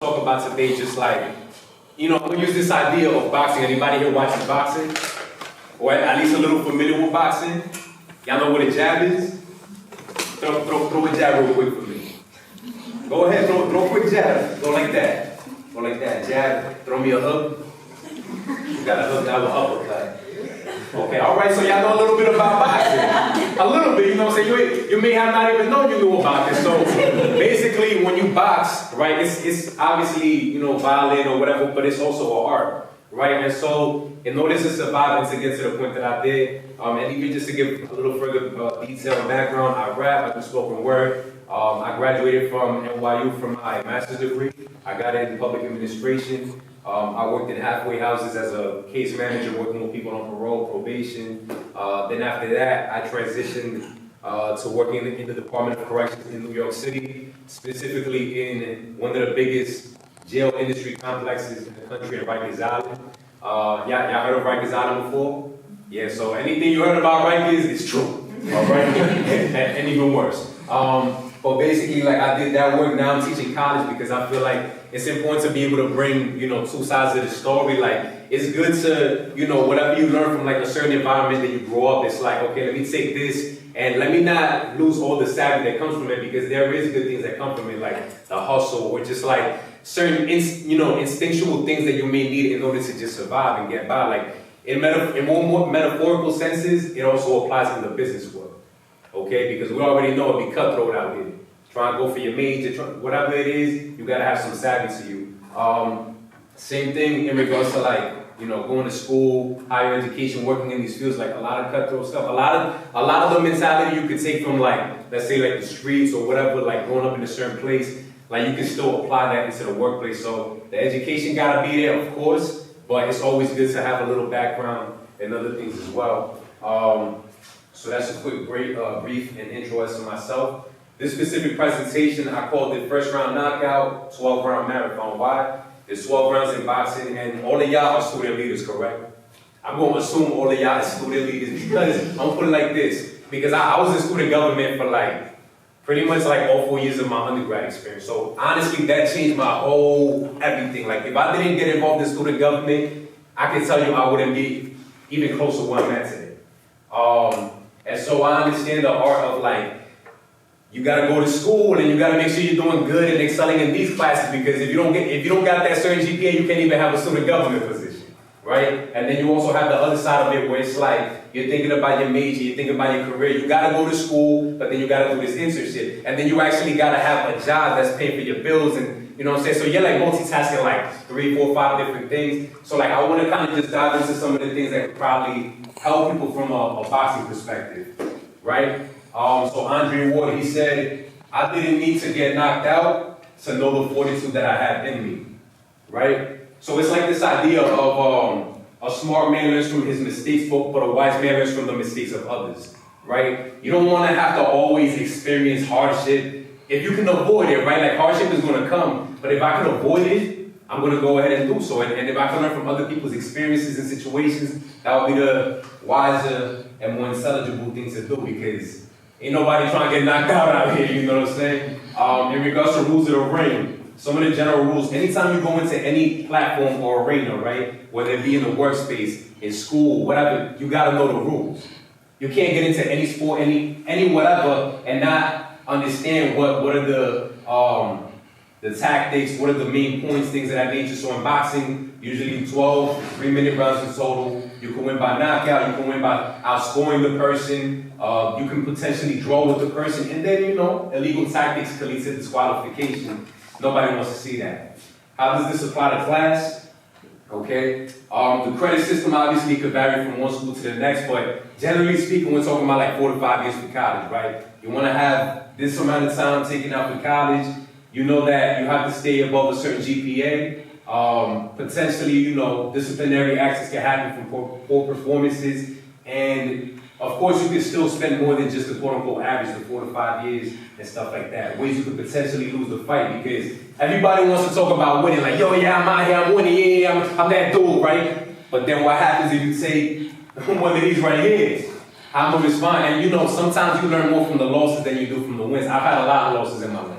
talk about today, just like, I'm gonna use this idea of boxing. Anybody here watching boxing? Or at least a little familiar with boxing? Y'all know what a jab is? Throw a jab real quick for me. Go ahead, throw a quick jab. Go like that. Go like that. Jab, throw me a hook. You got a hook, now an uppercut. Okay, all right, so y'all know a little bit about boxing. A little bit, you know what I'm saying? You may have not even known you knew about this. So basically, when you box, right, it's obviously, violent or whatever, but it's also an art, right? And so in order to survive and to get to the point that I did, and even just to give a little further detailed background, I rap, I do spoken word. I graduated from NYU from my master's degree. I got it in public administration. I worked in halfway houses as a case manager, working with people on parole, probation. Then after that, I transitioned to working in the Department of Corrections in New York City, specifically in one of the biggest jail industry complexes in the country, at Rikers Island. Y'all heard of Rikers Island before? Yeah, so anything you heard about Rikers is true, all right? and even worse. But basically, I did that work. Now I'm teaching college because I feel like it's important to be able to bring, two sides of the story. It's good to, whatever you learn from a certain environment that you grow up, it's okay, let me take this and let me not lose all the savvy that comes from it, because there is good things that come from it, like the hustle or just certain, instinctual things that you may need in order to just survive and get by. In more metaphorical senses, it also applies in the business world. Okay, because we already know it be cutthroat out here. Trying to go for your major, whatever it is, you gotta have some savvy to you. Same thing in regards to going to school, higher education, working in these fields, a lot of cutthroat stuff. A lot of the mentality you could take from let's say the streets or whatever, growing up in a certain place, you can still apply that into the workplace. So the education gotta be there, of course, but it's always good to have a little background and other things as well. So that's a quick, brief and intro as to myself. This specific presentation, I called it First Round Knockout, 12-round marathon. Why? There's 12 rounds in boxing, and all of y'all are student leaders, correct? I'm going to assume all of y'all are student leaders because I'm going to put it like this. Because I was in student government for pretty much all 4 years of my undergrad experience. So honestly, that changed my whole everything. If I didn't get involved in student government, I can tell you I wouldn't be even close to where I'm at today. And so I understand the art of you gotta go to school and you gotta make sure you're doing good and excelling in these classes, because if you don't got that certain GPA, you can't even have a student government position, right? And then you also have the other side of it where it's you're thinking about your major, you're thinking about your career. You gotta go to school, but then you gotta do this internship, and then you actually gotta have a job that's paying for your bills, and you know what I'm saying. So you're multitasking 3, 4, 5 different things. So I want to kind of just dive into some of the things that could probably help people from a boxing perspective, right? So Andre Ward, he said, I didn't need to get knocked out to know the fortitude that I have in me, right? So it's this idea of a smart man learns from his mistakes, but a wise man learns from the mistakes of others, right? You don't want to have to always experience hardship. If you can avoid it, right? Hardship is going to come, but if I can avoid it, I'm going to go ahead and do so. And if I can learn from other people's experiences and situations, that would be the wiser and more intelligible thing to do, because ain't nobody trying to get knocked out here, you know what I'm saying? In regards to rules of the ring, some of the general rules, anytime you go into any platform or arena, right, whether it be in the workspace, in school, whatever, you got to know the rules. You can't get into any sport, any whatever, and not understand what are the tactics, what are the main points, things of that nature. So in boxing, usually 12 3-minute rounds in total. You can win by knockout, you can win by outscoring the person, you can potentially draw with the person, and then, illegal tactics can lead to disqualification. Nobody wants to see that. How does this apply to class? Okay, the credit system obviously could vary from one school to the next, but generally speaking, we're talking about 4 to 5 years for college, right? You want to have this amount of time taken out for college. You know that you have to stay above a certain GPA. Potentially, disciplinary actions can happen from poor performances. And of course, you can still spend more than just the quote-unquote average of 4 to 5 years and stuff like that. Ways you could potentially lose the fight, because everybody wants to talk about winning. I'm out here, I'm winning, yeah, I'm that dude, right? But then what happens if you take one of these right here? How I'm gonna respond? And sometimes you learn more from the losses than you do from the wins. I've had a lot of losses in my life.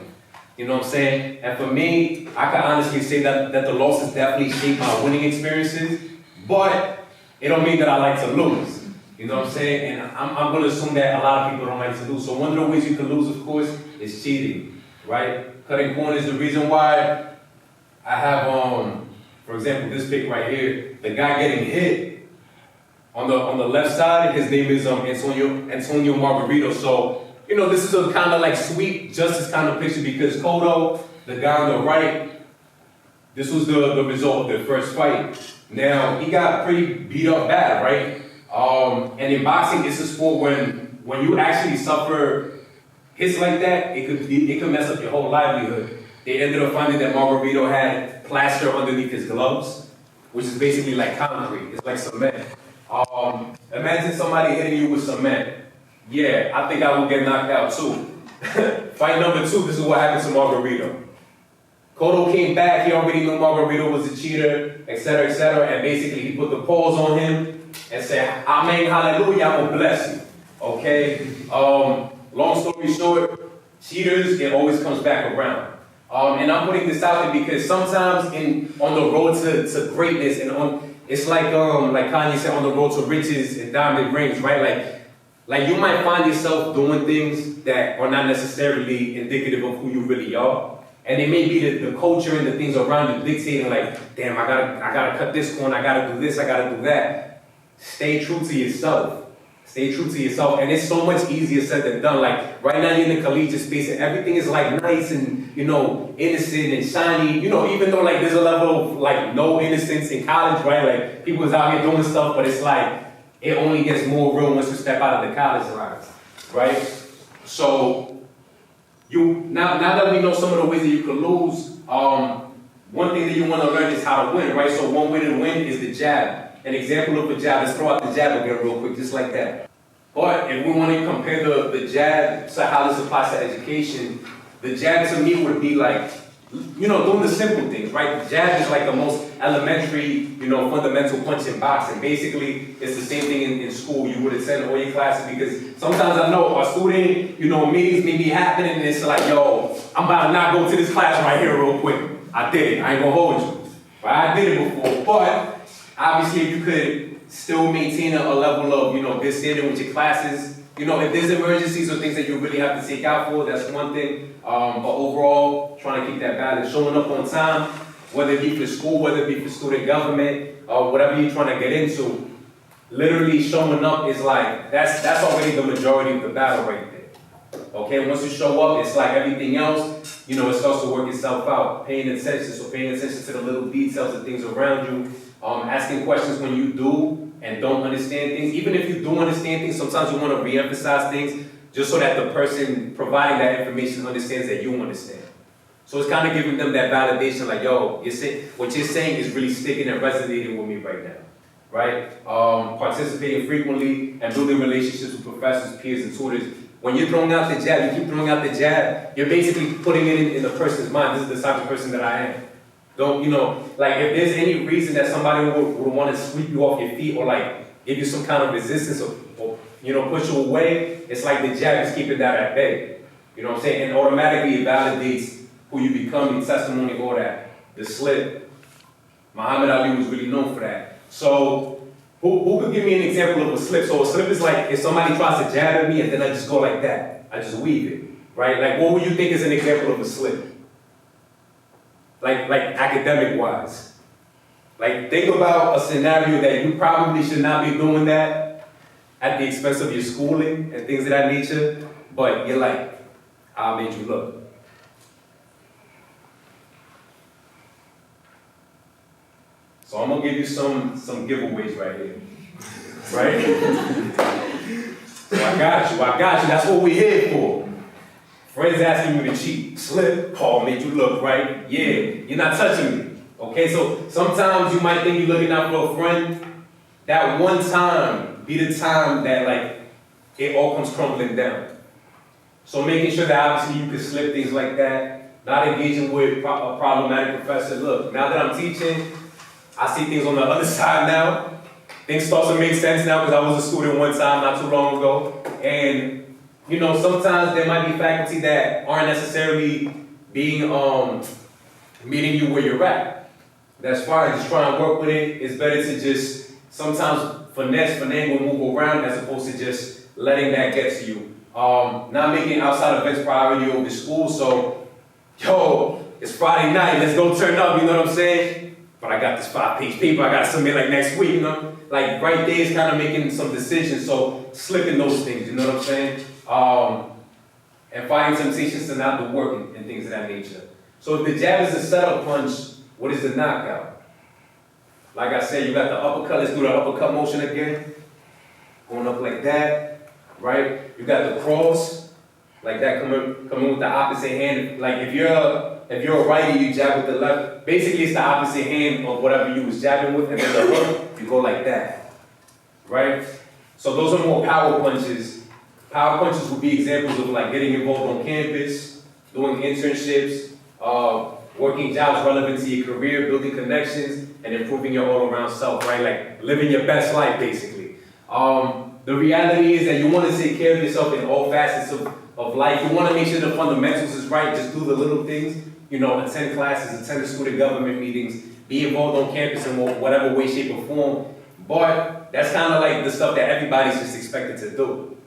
You know what I'm saying? And for me, I can honestly say that the losses definitely shaped my winning experiences, but it don't mean that I like to lose. You know what I'm saying? And I'm gonna assume that a lot of people don't like to lose. So one of the ways you can lose, of course, is cheating, right? Cutting corners. The reason why I have, for example, this pic right here, the guy getting hit on the left side, his name is Antonio Margarito. So, you know, this is a kind of like sweet justice kind of picture because Cotto, the guy on the right, this was the result of their first fight. Now, he got pretty beat up bad, right? And in boxing, it's a sport when you actually suffer hits like that, it could mess up your whole livelihood. They ended up finding that Margarito had plaster underneath his gloves, which is basically like concrete. It's like cement. Imagine somebody hitting you with cement. Yeah, I think I will get knocked out too. Fight number 2, this is what happened to Margarito. Cotto came back, he already knew Margarito was a cheater, etc., and basically he put the paws on him and said, Amen, hallelujah, I will bless you. Okay? Long story short, cheaters, it always comes back around. And I'm putting this out there because sometimes on the road to greatness and it's like Kanye said, on the road to riches and diamond rings, right? Like you might find yourself doing things that are not necessarily indicative of who you really are. And it may be the culture and the things around you dictating like, damn, I gotta cut this corner, I gotta do this, I gotta do that. Stay true to yourself. Stay true to yourself. And it's so much easier said than done. Like right now you're in the collegiate space and everything is like nice and, you know, innocent and shiny. You know, even though like there's a level of like no innocence in college, right? Like people is out here doing stuff, but it's like, it only gets more real once you step out of the college lines, right? So, now that we know some of the ways that you can lose, one thing that you want to learn is how to win, right? So one way to win is the jab. An example of a jab, let's throw out the jab again real quick, just like that. But if we want to compare the jab to how this applies to education, the jab to me would be like, you know, doing the simple things, right? The jab is like the most elementary, you know, fundamental punch in boxing. Basically, it's the same thing in school. You would attend all your classes because sometimes I know a student, you know, meetings may be happening and it's like, yo, I'm about to not go to this class right here real quick. I did it. I ain't gonna hold you. Right? I did it before. But obviously, if you could still maintain a level of, you know, good standard with your classes, you know, if there's emergencies or things that you really have to take out for, that's one thing. But overall, trying to keep that balance, showing up on time, whether it be for school, whether it be for student government, or whatever you're trying to get into, literally showing up is like, that's already the majority of the battle right there. Okay, once you show up, it's like everything else, you know, it starts to work itself out. Paying attention, so paying attention to the little details of things around you, asking questions when you do and don't understand things. Even if you do understand things, sometimes you want to re-emphasize things just so that the person providing that information understands that you understand. So it's kind of giving them that validation, like, yo, what you're saying is really sticking and resonating with me right now, right? Participating frequently and building relationships with professors, peers, and tutors. When you're throwing out the jab, you keep throwing out the jab, you're basically putting it in the person's mind. This is the type of person that I am. Don't, you know, like if there's any reason that somebody would want to sweep you off your feet or like give you some kind of resistance or you know, push you away, it's like the jab is keeping that at bay. You know what I'm saying? And automatically it validates who you become, your testimony, all that. The slip. Muhammad Ali was really known for that. So, who could give me an example of a slip? So a slip is like if somebody tries to jab at me and then I just go like that. I just weave it, right? Like what would you think is an example of a slip? Like academic-wise. Like think about a scenario that you probably should not be doing that at the expense of your schooling and things of that nature, but you're like, I made you look. So I'm gonna give you some giveaways right here, right? So I got you, that's what we're here for. Friends asking you to cheat, slip, Paul made you look, right? Yeah, you're not touching me. Okay, so sometimes you might think you're looking out for a friend. That one time be the time that like it all comes crumbling down. So making sure that obviously you can slip things like that, not engaging with a problematic professor. Look, now that I'm teaching, I see things on the other side now. Things start to make sense now because I was a student one time not too long ago. And you know, sometimes there might be faculty that aren't necessarily, being, meeting you where you're at. That's fine, just try and work with it. It's better to just sometimes finagle, move around as opposed to just letting that get to you. Not making outside events priority over school, so, yo, it's Friday night, let's go turn up, you know what I'm saying? But I got this 5-page paper I gotta submit like next week, you know? Like right there is kind of making some decisions, so slipping those things, you know what I'm saying? And fighting temptations to not do work and things of that nature. So if the jab is a setup punch, what is the knockout? Like I said, you got the uppercut, let's do the uppercut motion again. Going up like that, right? You got the cross, like that coming with the opposite hand. Like if you're a righty, you jab with the left. Basically, it's the opposite hand of whatever you was jabbing with, and then the hook, you go like that, right? So those are more power punches. Power punches would be examples of like getting involved on campus, doing internships, working jobs relevant to your career, building connections, and improving your all-around self, right? Like living your best life, basically. The reality is that you want to take care of yourself in all facets of life. You want to make sure the fundamentals is right. Just do the little things. You know, attend classes, attend the student government meetings, be involved on campus in whatever way, shape, or form. But that's kind of like the stuff that everybody's just expected to do.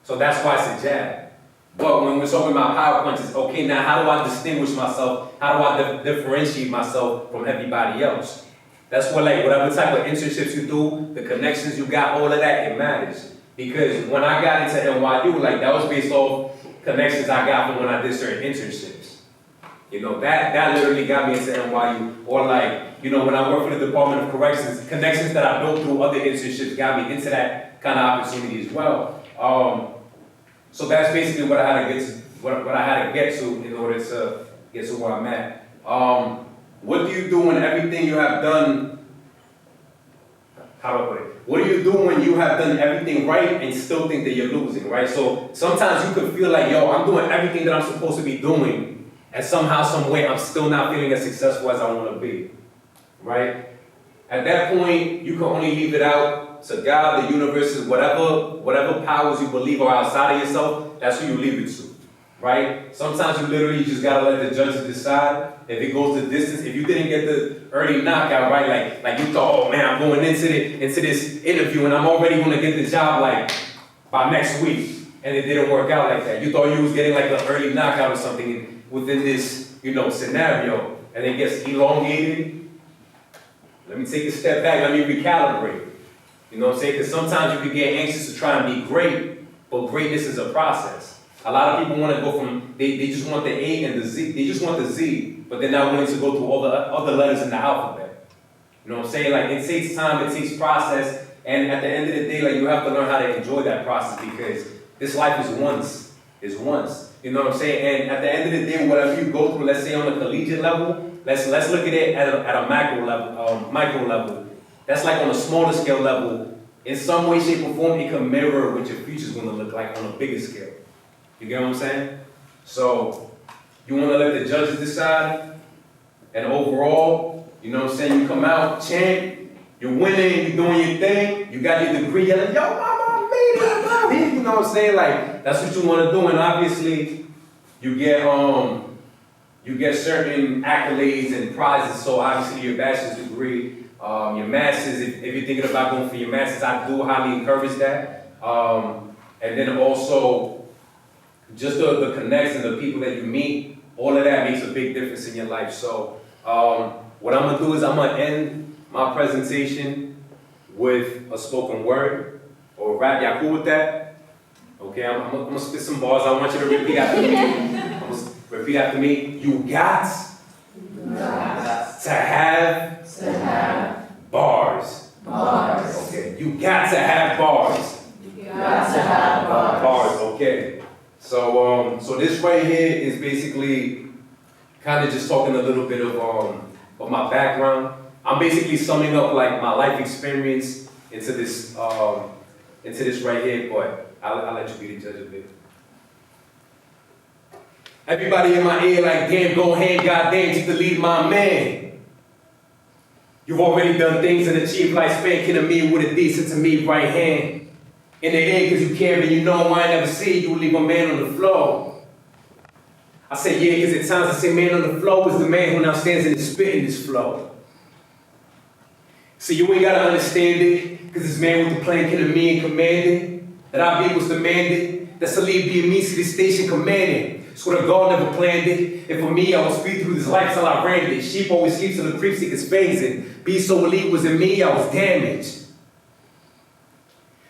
So that's why it's a jab. But when we're talking about power punches, okay, now how do I distinguish myself? How do I differentiate myself from everybody else? That's what, like, whatever type of internships you do, the connections you got, all of that, it matters. Because when I got into NYU, like, that was based off connections I got from when I did certain internships. You know, that literally got me into NYU. Or like, you know, when I worked for the Department of Corrections, connections that I built through other internships got me into that kind of opportunity as well. So that's basically what I had to get to, what I had to get to in order to get to where I'm at. What do you do when everything you have done, how do I put it? What do you do when you have done everything right and still think that you're losing, right? So sometimes you could feel like, yo, I'm doing everything that I'm supposed to be doing, and somehow, some way, I'm still not feeling as successful as I want to be, right? At that point, you can only leave it out to God, the universe, whatever powers you believe are outside of yourself, that's who you leave it to, right? Sometimes you literally just gotta let the judges decide if it goes the distance. If you didn't get the early knockout, right? Like you thought, oh man, I'm going into this interview and I'm already gonna get the job like by next week, and it didn't work out like that. You thought you was getting like an early knockout or something within this, you know, scenario, and it gets elongated. Let me take a step back. Let me recalibrate. You know what I'm saying? Because sometimes you can get anxious to try and be great, but greatness is a process. A lot of people want to go from, they just want the A and the Z. They just want the Z, but they're not willing to go through all the other letters in the alphabet. You know what I'm saying? Like, it takes time, it takes process, and at the end of the day, like, you have to learn how to enjoy that process because this life is once. You know what I'm saying? And at the end of the day, whatever you go through, let's say on a collegiate level, let's look at it at a macro level, micro level. That's like on a smaller scale level. In some way, shape, or form, it can mirror what your future's gonna look like on a bigger scale. You get what I'm saying? So, you wanna let the judges decide, and overall, you know what I'm saying, you come out, champ, you're winning, you're doing your thing, you got your degree, you're like, yo, mama, made it, I'm out here, you know what I'm saying? Like, that's what you wanna do, and obviously, you get certain accolades and prizes, so obviously your bachelor's degree, your master's, if you're thinking about going for your master's, I do highly encourage that. And then also, just the connections, the people that you meet, all of that makes a big difference in your life. So, what I'm gonna do is I'm gonna end my presentation with a spoken word or rap. Y'all cool with that? Okay, I'm gonna spit some bars. I want you to repeat after me. I'm gonna repeat after me. You got to have bars. Okay, you got to have bars. Bars, okay. So this right here is basically kind of just talking a little bit of my background. I'm basically summing up like my life experience into this right here, but I'll let you be the judge of it. Everybody in my ear like, damn, go ahead, goddamn, just to lead my man. You've already done things in a cheap lifespan, kidding me with a decent to me right hand. In the air, cause you care and you know I ain't never see you leave a man on the floor. I say yeah, because at times I say man on the flow is the man who now stands in his spit in this flow. See, you ain't gotta understand it, because this man with the plan can me and command it. That I be was demanded, that Salih be a means to this station commanding. So the God never planned it, and for me, I will speed through this life till I ran it. Sheep always sleeps till the creep seekers phasing. Be so elite was in me, I was damaged.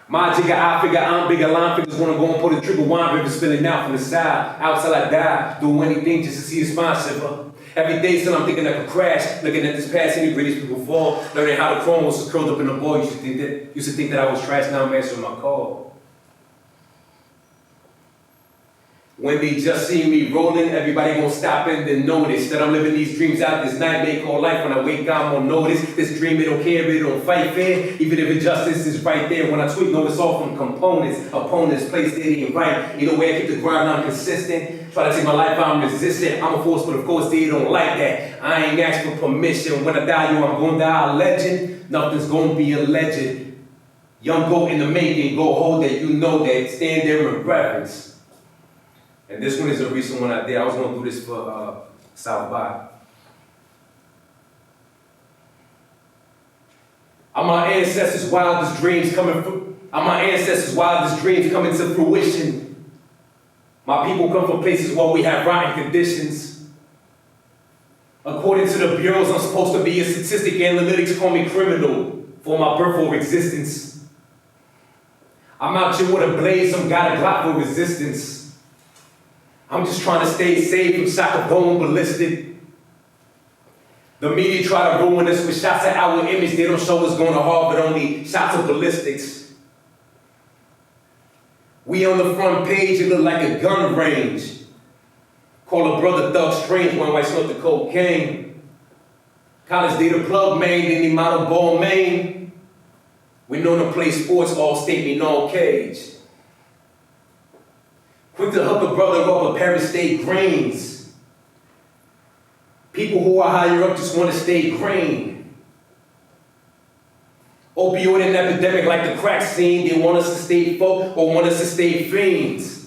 My jigger, I figure I'm bigger, line figures wanna go and put a trigger wine river spilling out from the side, out till I die, do anything just to see a spine shiver. Every day still I'm thinking I could crash, looking at this past any British people fall, learning how the chrome was curled up in a ball. Used to think that I was trash, now I'm answering my call. When they just see me rolling, everybody gon' stop and then notice that I'm living these dreams out this nightmare called life. When I wake up, I'm on notice. This dream, it don't care, it don't fight fair. Even if injustice is right there. When I tweet, know it's all from components. Opponents, place it ain't right. Either way, I keep the grind, I'm consistent. Try to take my life, I'm resistant. I'm a force, but of course they don't like that. I ain't asked for permission. When I die, yo, I'm gonna die a legend. Nothing's gonna be a legend. Young goat in the making, go hold that, you know that. Stand there in reverence. And this one is a recent one I did. I was going to do this for South by. Are my ancestors' wildest dreams coming to fruition? My people come from places where we have rotten conditions. According to the bureaus, I'm supposed to be a statistic. Analytics call me criminal for my birth or existence. I'm out here with a blaze, some got a Glock for resistance. I'm just trying to stay safe from shock of going ballistic. The media try to ruin us with shots at our image. They don't show us going to Harvard, only shots of ballistics. We on the front page, it look like a gun range. Call a brother Thug Strange when I snort the cocaine. College data plug main, then the model ball main. We know to play sports, all state me no cage. Quick to hook a brother up a pair of state greens. People who are higher up just want to stay green. Opioid and epidemic like the crack scene. They want us to stay folk or want us to stay fiends.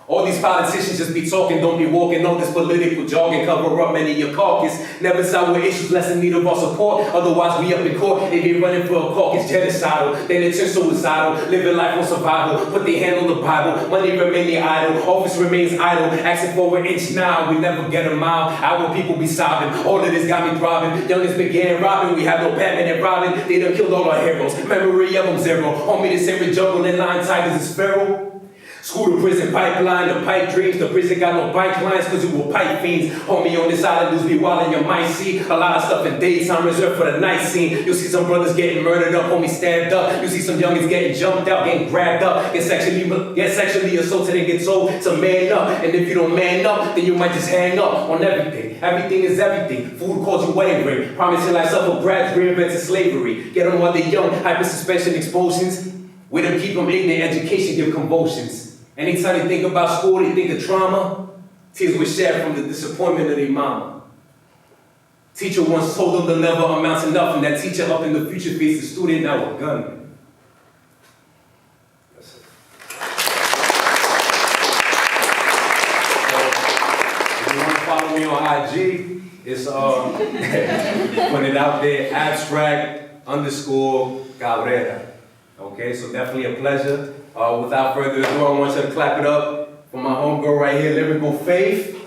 All these politicians just be talking, don't be walking on this political jargon, cover up many of your caucus. Never side with issues less in need of our support. Otherwise, we up in court, they be running for a caucus genocidal. Then they turn suicidal, living life on survival. Put their hand on the Bible, money remain idle, office remains idle. Asking for an inch now, we never get a mile. Our people be sobbing, all of this got me throbbing. Youngest began robbing, we have no Batman and Robin. They done killed all our heroes, memory of them zero. Homie, this every jungle and lion tigers is feral. School to prison pipeline, the pipe dreams. The prison got no bike lines cause we were pipe fiends. Homie, on this island, lose be wild and you might see a lot of stuff in daytime reserved for the night scene. You'll see some brothers getting murdered up, homie stabbed up. You see some youngins getting jumped out, getting grabbed up, get sexually assaulted and get told to man up. And if you don't man up, then you might just hang up on everything. Everything is everything. Food calls you wedding ring. Promising lifestyle for grads, reinventing slavery. Get them while they're young, hyper suspension explosions. With them keep them ignorant, education give convulsions. Anytime they think about school, they think of trauma. Tears were shed from the disappointment of their mama. Teacher once told them they'll never amount to nothing. That teacher up in the future faced a student now a gunman. That's it. So, if you want to follow me on IG, it's put it out there, abstract_Cabrera. Okay, so definitely a pleasure. Without further ado, I want you to clap it up for my homegirl right here, Lyrical Faith.